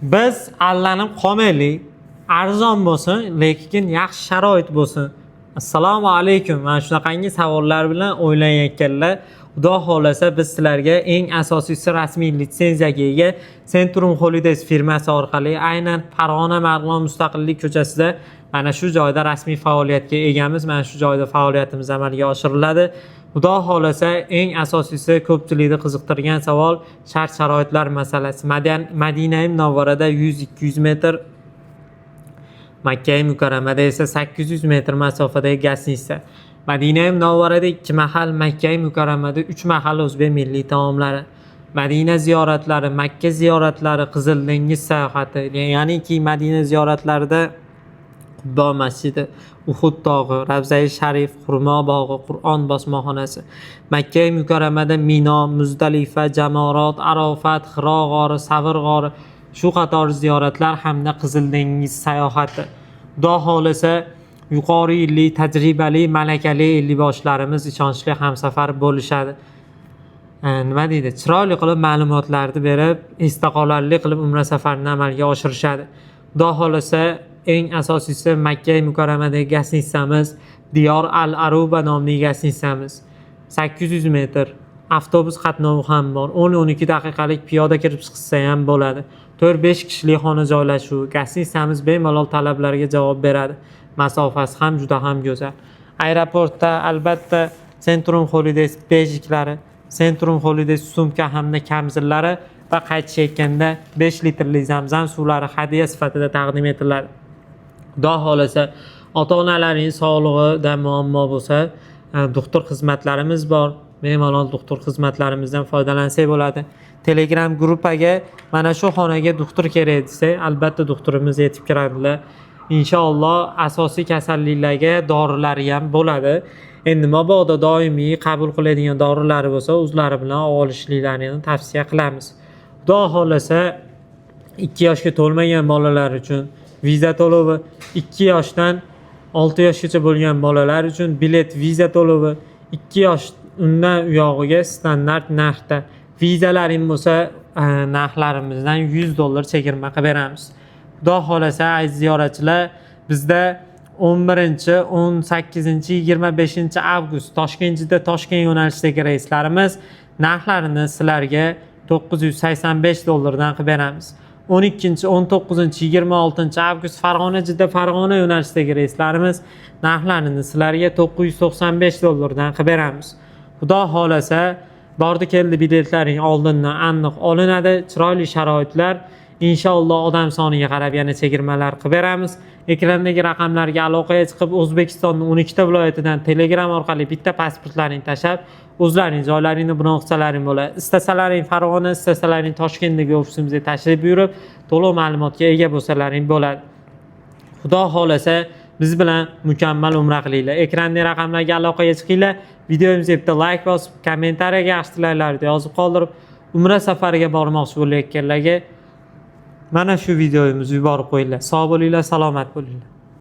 Biz allanib qolmaylik. Arzon bo'lsin, lekin yaxshi sharoit bo'lsin. Assalomu alaykum. Mana shunaqangi savollar bilan o'ylayotganlar. Xudo xolasa biz sizlarga eng asosiysi rasmiy litsenziyaga ega Centrum Holidays firmasi orqali aynan Farg'ona Marg'ilon Mustaqillik ko'chasida mana shu joyda rasmiy faoliyatga egamiz. Mana shu joyda faoliyatimiz amalga oshiriladi. Xudo xolasa eng asosiysi ko'pchilikni qiziqtirgan savol shart-sharoitlar masalasi. Madina-i Munavvarada 100-200 metr, Makka-i Mukarramada esa 800 metr masofadagi gastnitsa. Madina-i Munavvarada 2 mahal, Makka-i Mukarramada 3 mahal o'zbek milliy taomlari. Madina ziyoratlari, Makka ziyoratlari, Qizil dengiz sayohati, ya'niki Madina ziyoratlarida Qubbo masjidi, Uhud tog'i, Ravza-i Sharif, Xurmo bog'i, Qur'on bosmaxonasi. Makka-i Mukarramada Mino, Muzdalifa, Jamorot, Arofat, Hiro g'ori, Savr g'ori, shu qator ziyoratlar hamda Qizil dengiz sayohati. Xudo xolasa yuqori yillik tajribali, malakali ellikboshlarimiz ishonchli hamsafar bo'lishadi. Nima deydi? Chiroyli qilib ma'lumotlarni berib, esda qolarli qilib umra safarini amalga oshirishadi. Xudo xolasa eng asosiysi Makka-i Mukarramadagi gastnitsamiz, Diyor al-Aruba nomli gastnitsamiz. 800 metr avtobus qatnovi ham bor. 10-12 daqiqalik piyoda kirib chiqsa ham bo'ladi. 4-5 kishilik xona joylashuvi. Gastnitsamiz bemalol talablarga javob beradi. Masofasi ham juda ham go'zal. Aeroportda albatta Centrum Holidays bejiklari, Centrum Holidays sumka hamda kamzillari va qaytishayotganda 5 litrli zamzam suvlari hadya sifatida taqdim etiladi. Xudo xolasa ota-onalaring sog'lig'ida muammo bo'lsa, doktor xizmatlarimiz bor. Bemalol doktor xizmatlarimizdan foydalansak bo'ladi. Telegram gruppaga mana shu xonaga doktor kerak desa, albatta doktorimiz yetib kiradilar. Inshaalloh asosiy kasalliklarga dorilari ham bo'ladi. Endi mabodo doimiy qabul qiladigan dorilari bo'lsa, o'zlari bilan olishliklarini tavsiya qilamiz. Xudo xolasa 2 yoshga to'lmagan bolalar uchun viza to'lovi, 2 yoshdan 6 yoshgacha bo'lgan bolalar uchun bilet viza to'lovi, 2 yosh undan uyog'iga standart narxda. Vizalaring bo'lsa, narxlarimizdan $100 chegirma qilib beramiz. Xudo xolasa aziz ziyoratchilar, bizda 11, 18, 25 avgust Toshkentda Toshkent yo'nalishidagi reyslarimiz narxlarini sizlarga $985 dan qilib beramiz. 12, 19, 26 avgust Farg'ona yo'nalishidagi reyslarimiz narxlarini sizlarga $995 dan qilib beramiz. Xudo xolasa bordi keldi biletlaring oldindan aniq olinadi. Chiroyli sharoitlar, inshaalloh odam soniga qarab yana chegirmalar qilib beramiz. Ekrandagi raqamlarga aloqaga chiqib, O'zbekistonning 12 ta viloyatidan Telegram orqali bitta pasportlaring tashab, o'zlaring joylaringni bino qilsalaring bo'ladi. Istasalaring Farg'ona, istasalaring Toshkentdagi ofisimizga tashrif buyurib, to'liq ma'lumotga ega bo'lsalaring bo'ladi. Xudo xolasa biz bilan mukammal umra qilinglar. Ekrandagi raqamlarga aloqaga chiqinglar. Videomizga bitta like bosib, kommentariyaga yaxshi tilaklarni yozib qoldirib, umra safariga bormoqchi bo'layotganlarga mana shu videomizni yuborib qo'yinglar. Sog' bo'linglar, salomat bo'linglar.